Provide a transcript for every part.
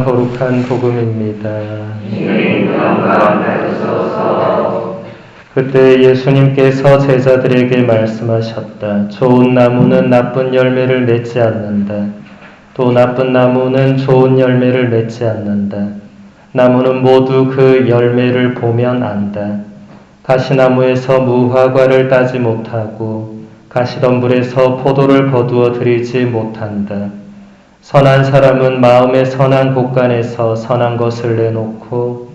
거룩한 복음입니다. 주님 영광 받으소서. 그때 예수님께서 제자들에게 말씀하셨다. 좋은 나무는 나쁜 열매를 맺지 않는다. 또 나쁜 나무는 좋은 열매를 맺지 않는다. 나무는 모두 그 열매를 보면 안다. 가시나무에서 무화과를 따지 못하고 가시덤불에서 포도를 거두어 들이지 못한다. 선한 사람은 마음의 선한 곳간에서 선한 것을 내놓고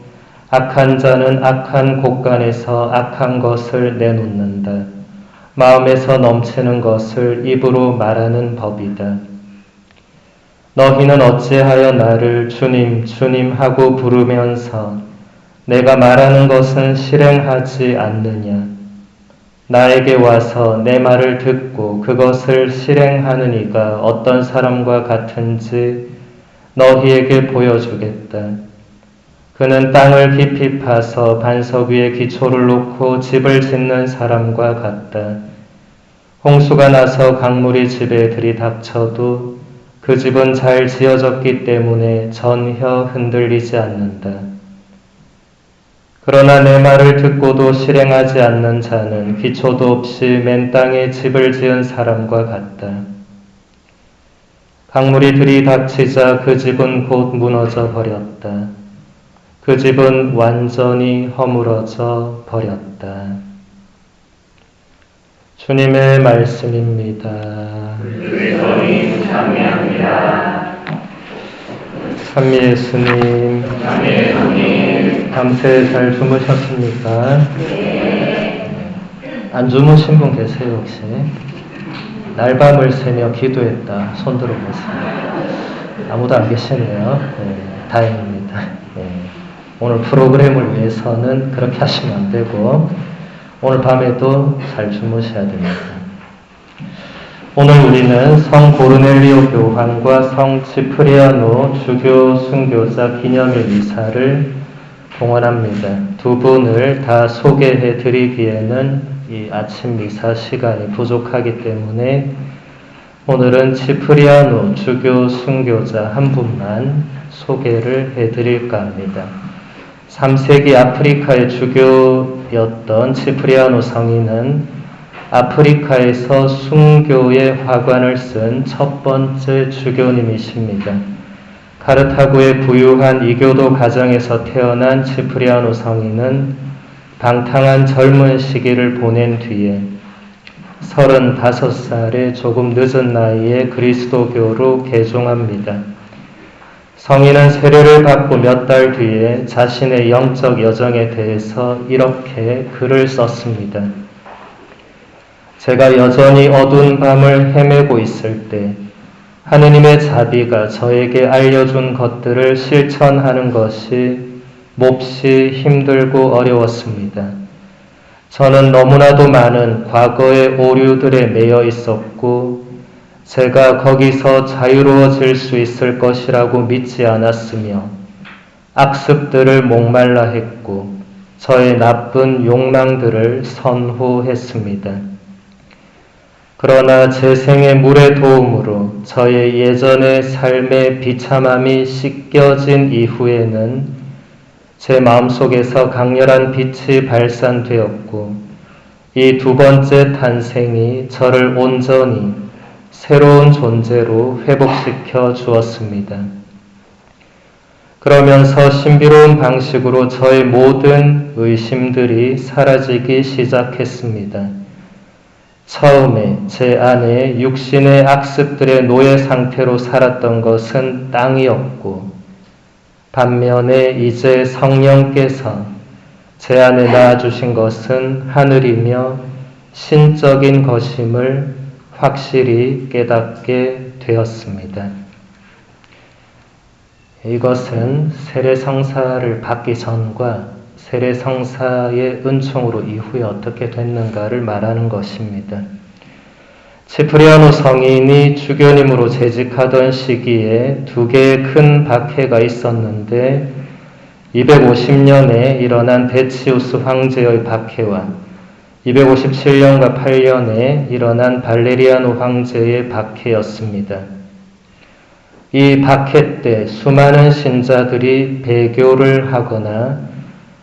악한 자는 악한 곳간에서 악한 것을 내놓는다. 마음에서 넘치는 것을 입으로 말하는 법이다. 너희는 어찌하여 나를 주님, 주님 하고 부르면서 내가 말하는 것은 실행하지 않느냐? 나에게 와서 내 말을 듣고 그것을 실행하는 이가 어떤 사람과 같은지 너희에게 보여주겠다. 그는 땅을 깊이 파서 반석 위에 기초를 놓고 집을 짓는 사람과 같다. 홍수가 나서 강물이 집에 들이닥쳐도 그 집은 잘 지어졌기 때문에 전혀 흔들리지 않는다. 그러나 내 말을 듣고도 실행하지 않는 자는 기초도 없이 맨 땅에 집을 지은 사람과 같다. 강물이 들이닥치자 그 집은 곧 무너져 버렸다. 그 집은 완전히 허물어져 버렸다. 주님의 말씀입니다. 그리스도님 찬미합니다. 찬미 예수님, 밤새 잘 주무셨습니까? 안 주무신 분 계세요 혹시? 날밤을 새며 기도했다. 손 들어보세요. 아무도 안 계시네요. 네, 다행입니다. 네. 오늘 프로그램을 위해서는 그렇게 하시면 안 되고 오늘 밤에도 잘 주무셔야 됩니다. 오늘 우리는 성 고르넬리오 교황과 성 치프리아노 주교 순교자 기념일 미사를 봉헌합니다. 두 분을 다 소개해 드리기에는 이 아침 미사 시간이 부족하기 때문에 오늘은 치프리아노 주교 순교자 한 분만 소개를 해 드릴까 합니다. 3세기 아프리카의 주교였던 치프리아노 성인은 아프리카에서 순교의 화관을 쓴 첫 번째 주교님이십니다. 카르타고의 부유한 이교도 가정에서 태어난 치프리아노 성인은 방탕한 젊은 시기를 보낸 뒤에 35살의 조금 늦은 나이에 그리스도교로 개종합니다. 성인은 세례를 받고 몇 달 뒤에 자신의 영적 여정에 대해서 이렇게 글을 썼습니다. 제가 여전히 어두운 밤을 헤매고 있을 때 하느님의 자비가 저에게 알려준 것들을 실천하는 것이 몹시 힘들고 어려웠습니다. 저는 너무나도 많은 과거의 오류들에 매여 있었고 제가 거기서 자유로워질 수 있을 것이라고 믿지 않았으며 악습들을 목말라 했고 저의 나쁜 욕망들을 선호했습니다. 그러나 제 생의 물의 도움으로 저의 예전의 삶의 비참함이 씻겨진 이후에는 제 마음속에서 강렬한 빛이 발산되었고 이 두 번째 탄생이 저를 온전히 새로운 존재로 회복시켜 주었습니다. 그러면서 신비로운 방식으로 저의 모든 의심들이 사라지기 시작했습니다. 처음에 제 안에 육신의 악습들의 노예 상태로 살았던 것은 땅이었고 반면에 이제 성령께서 제 안에 낳아주신 것은 하늘이며 신적인 것임을 확실히 깨닫게 되었습니다. 이것은 세례성사를 받기 전과 세례성사의 은총으로 이후에 어떻게 됐는가를 말하는 것입니다. 치프리아노 성인이 주교님으로 재직하던 시기에 두 개의 큰 박해가 있었는데 250년에 일어난 데치우스 황제의 박해와 257년과 8년에 일어난 발레리아노 황제의 박해였습니다. 이 박해 때 수많은 신자들이 배교를 하거나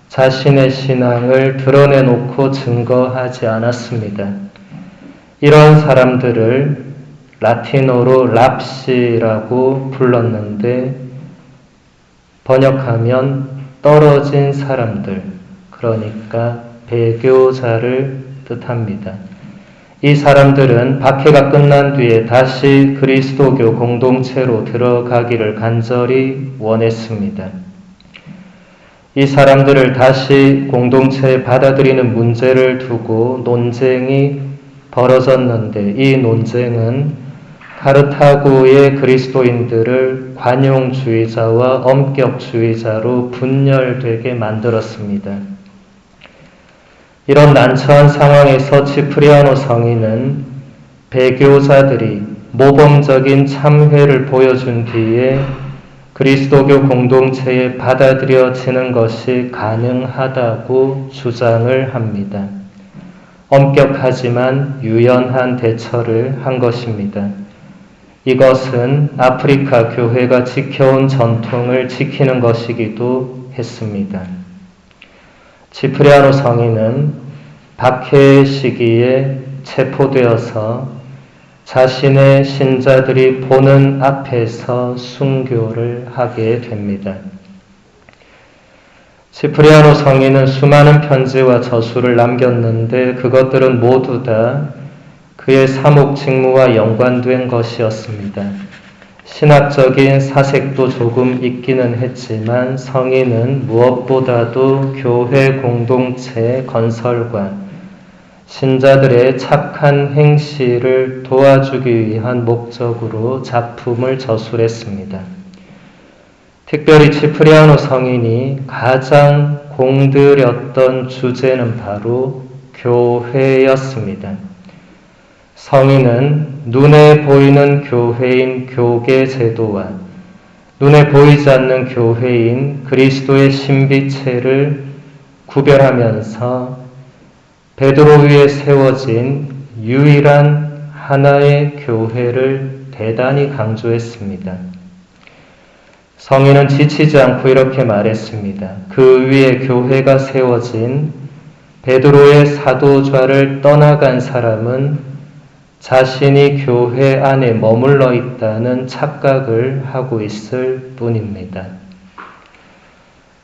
자신의 신앙을 드러내놓고 증거하지 않았습니다. 이런 사람들을 라틴어로 랍시라고 불렀는데 번역하면 떨어진 사람들, 그러니까 배교자를 뜻합니다. 이 사람들은 박해가 끝난 뒤에 다시 그리스도교 공동체로 들어가기를 간절히 원했습니다. 이 사람들을 다시 공동체에 받아들이는 문제를 두고 논쟁이 벌어졌는데 이 논쟁은 카르타고의 그리스도인들을 관용주의자와 엄격주의자로 분열되게 만들었습니다. 이런 난처한 상황에서 치프리아노 성인은 배교자들이 모범적인 참회를 보여준 뒤에 그리스도교 공동체에 받아들여지는 것이 가능하다고 주장을 합니다. 엄격하지만 유연한 대처를 한 것입니다. 이것은 아프리카 교회가 지켜온 전통을 지키는 것이기도 했습니다. 치프리아노 성인은 박해 시기에 체포되어서 자신의 신자들이 보는 앞에서 순교를 하게 됩니다. 치프리아노 성인은 수많은 편지와 저수를 남겼는데 그것들은 모두 다 그의 사목 직무와 연관된 것이었습니다. 신학적인 사색도 조금 있기는 했지만 성인은 무엇보다도 교회 공동체 건설과 신자들의 착한 행실을 도와주기 위한 목적으로 작품을 저술했습니다. 특별히 치프리아노 성인이 가장 공들였던 주제는 바로 교회였습니다. 성인은 눈에 보이는 교회인 교계 제도와 눈에 보이지 않는 교회인 그리스도의 신비체를 구별하면서 베드로 위에 세워진 유일한 하나의 교회를 대단히 강조했습니다. 성인은 지치지 않고 이렇게 말했습니다. 그 위에 교회가 세워진 베드로의 사도좌를 떠나간 사람은 자신이 교회 안에 머물러 있다는 착각을 하고 있을 뿐입니다.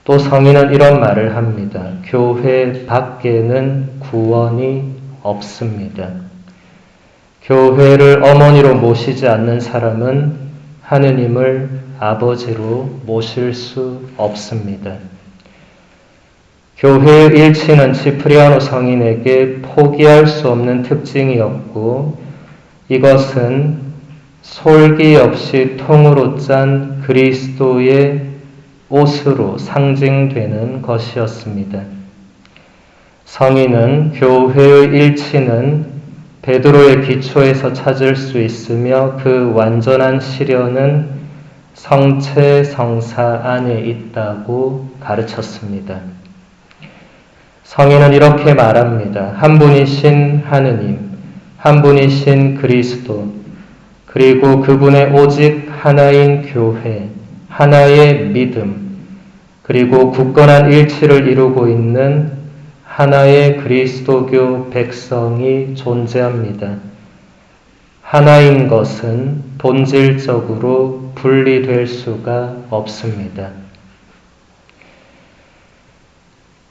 또 성인은 이런 말을 합니다. 교회 밖에는 구원이 없습니다. 교회를 어머니로 모시지 않는 사람은 하느님을 아버지로 모실 수 없습니다. 교회의 일치는 치프리아노 성인에게 포기할 수 없는 특징이었고 이것은 솔기 없이 통으로 짠 그리스도의 옷으로 상징되는 것이었습니다. 성인은 교회의 일치는 베드로의 기초에서 찾을 수 있으며 그 완전한 실현은 성체 성사 안에 있다고 가르쳤습니다. 성인은 이렇게 말합니다. 한 분이신 하느님, 한 분이신 그리스도, 그리고 그분의 오직 하나인 교회, 하나의 믿음, 그리고 굳건한 일치를 이루고 있는 하나의 그리스도교 백성이 존재합니다. 하나인 것은 본질적으로 분리될 수가 없습니다.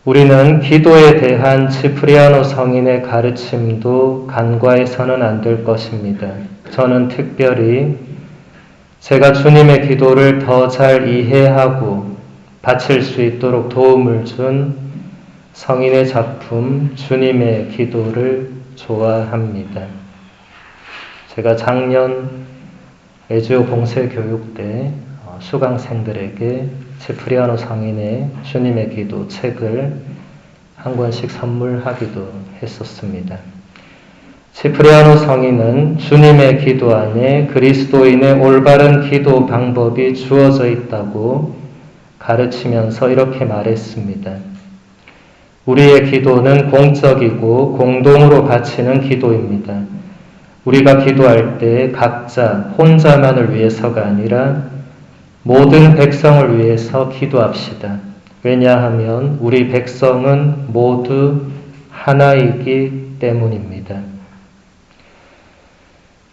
우리는 기도에 대한 치프리아노 성인의 가르침도 간과해서는 안 될 것입니다. 저는 특별히 제가 주님의 기도를 더 잘 이해하고 바칠 수 있도록 도움을 준 성인의 작품 주님의 기도를 좋아합니다. 제가 작년 에지오 봉쇄교육 때 수강생들에게 치프리아노 성인의 주님의 기도 책을 한 권씩 선물하기도 했었습니다. 치프리아노 성인은 주님의 기도 안에 그리스도인의 올바른 기도 방법이 주어져 있다고 가르치면서 이렇게 말했습니다. 우리의 기도는 공적이고 공동으로 바치는 기도입니다. 우리가 기도할 때 각자 혼자만을 위해서가 아니라 모든 백성을 위해서 기도합시다. 왜냐하면 우리 백성은 모두 하나이기 때문입니다.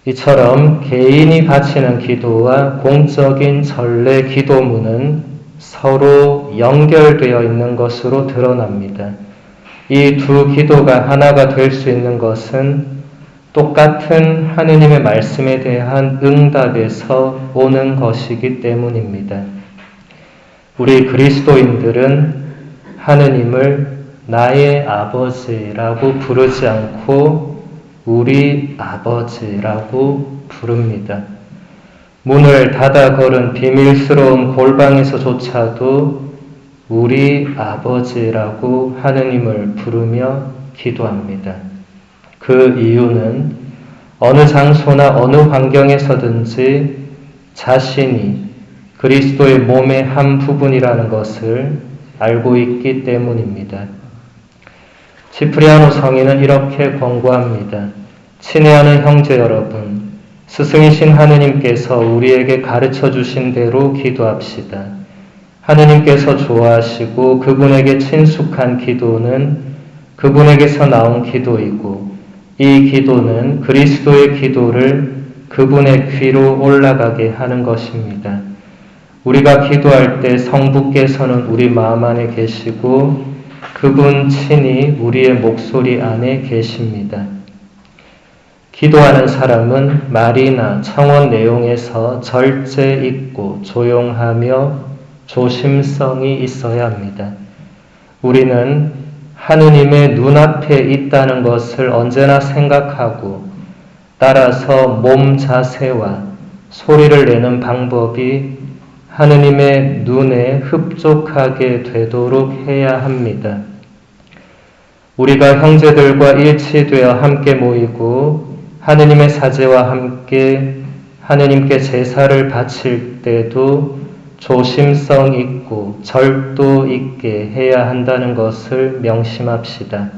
이처럼 개인이 바치는 기도와 공적인 전례 기도문은 서로 연결되어 있는 것으로 드러납니다. 이 두 기도가 하나가 될 수 있는 것은 똑같은 하느님의 말씀에 대한 응답에서 오는 것이기 때문입니다. 우리 그리스도인들은 하느님을 나의 아버지라고 부르지 않고 우리 아버지라고 부릅니다. 문을 닫아 걸은 비밀스러운 골방에서조차도 우리 아버지라고 하느님을 부르며 기도합니다. 그 이유는 어느 장소나 어느 환경에서든지 자신이 그리스도의 몸의 한 부분이라는 것을 알고 있기 때문입니다. 시프리아노 성인은 이렇게 권고합니다. 친애하는 형제 여러분, 스승이신 하느님께서 우리에게 가르쳐 주신 대로 기도합시다. 하느님께서 좋아하시고 그분에게 친숙한 기도는 그분에게서 나온 기도이고 이 기도는 그리스도의 기도를 그분의 귀로 올라가게 하는 것입니다. 우리가 기도할 때 성부께서는 우리 마음 안에 계시고 그분 친히 우리의 목소리 안에 계십니다. 기도하는 사람은 말이나 청원 내용에서 절제 있고 조용하며 조심성이 있어야 합니다. 우리는 하느님의 눈앞에 있다는 것을 언제나 생각하고 따라서 몸 자세와 소리를 내는 방법이 하느님의 눈에 흡족하게 되도록 해야 합니다. 우리가 형제들과 일치되어 함께 모이고 하느님의 사제와 함께 하느님께 제사를 바칠 때도 조심성 있고 절도 있게 해야 한다는 것을 명심합시다.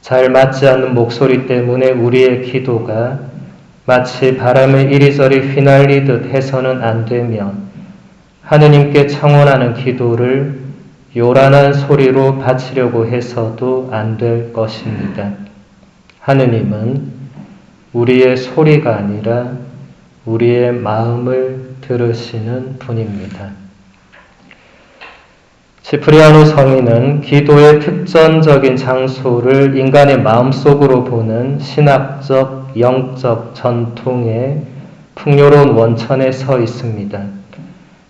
잘 맞지 않는 목소리 때문에 우리의 기도가 마치 바람에 이리저리 휘날리듯 해서는 안 되며 하느님께 청원하는 기도를 요란한 소리로 바치려고 해서도 안 될 것입니다. 하느님은 우리의 소리가 아니라 우리의 마음을 들으시는 분입니다. 시프리아노 성인은 기도의 특전적인 장소를 인간의 마음속으로 보는 신학적, 영적 전통의 풍요로운 원천에 서 있습니다.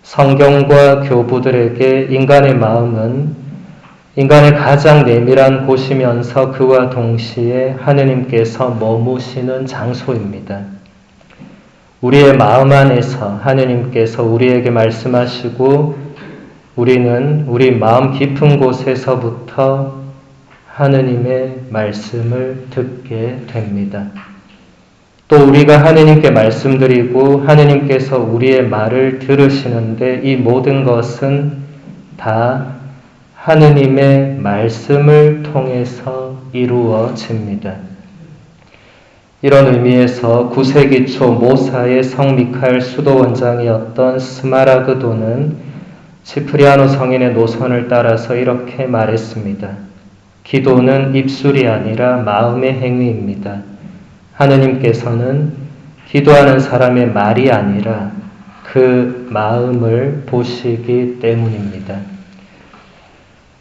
성경과 교부들에게 인간의 마음은 인간의 가장 내밀한 곳이면서 그와 동시에 하느님께서 머무시는 장소입니다. 우리의 마음 안에서 하느님께서 우리에게 말씀하시고 우리는 우리 마음 깊은 곳에서부터 하느님의 말씀을 듣게 됩니다. 또 우리가 하느님께 말씀드리고 하느님께서 우리의 말을 들으시는데 이 모든 것은 다 하느님의 말씀을 통해서 이루어집니다. 이런 의미에서 9세기 초 모사의 성 미카엘 수도원장이었던 스마라그도는 시프리아노 성인의 노선을 따라서 이렇게 말했습니다. 기도는 입술이 아니라 마음의 행위입니다. 하느님께서는 기도하는 사람의 말이 아니라 그 마음을 보시기 때문입니다.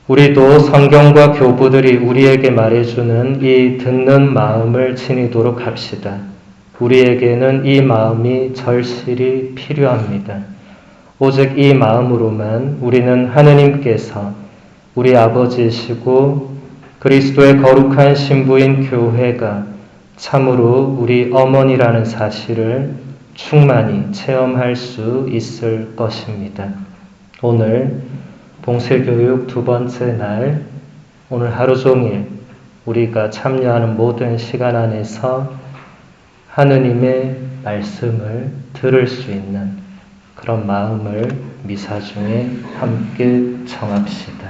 우리도 성경과 교부들이 우리에게 말해주는 이 듣는 마음을 지니도록 합시다. 우리에게는 이 마음이 절실히 필요합니다. 오직 이 마음으로만 우리는 하느님께서 우리 아버지이시고 그리스도의 거룩한 신부인 교회가 참으로 우리 어머니라는 사실을 충만히 체험할 수 있을 것입니다. 오늘 봉쇄교육 두 번째 날, 오늘 하루 종일 우리가 참여하는 모든 시간 안에서 하느님의 말씀을 들을 수 있는 그런 마음을 미사 중에 함께 청합시다.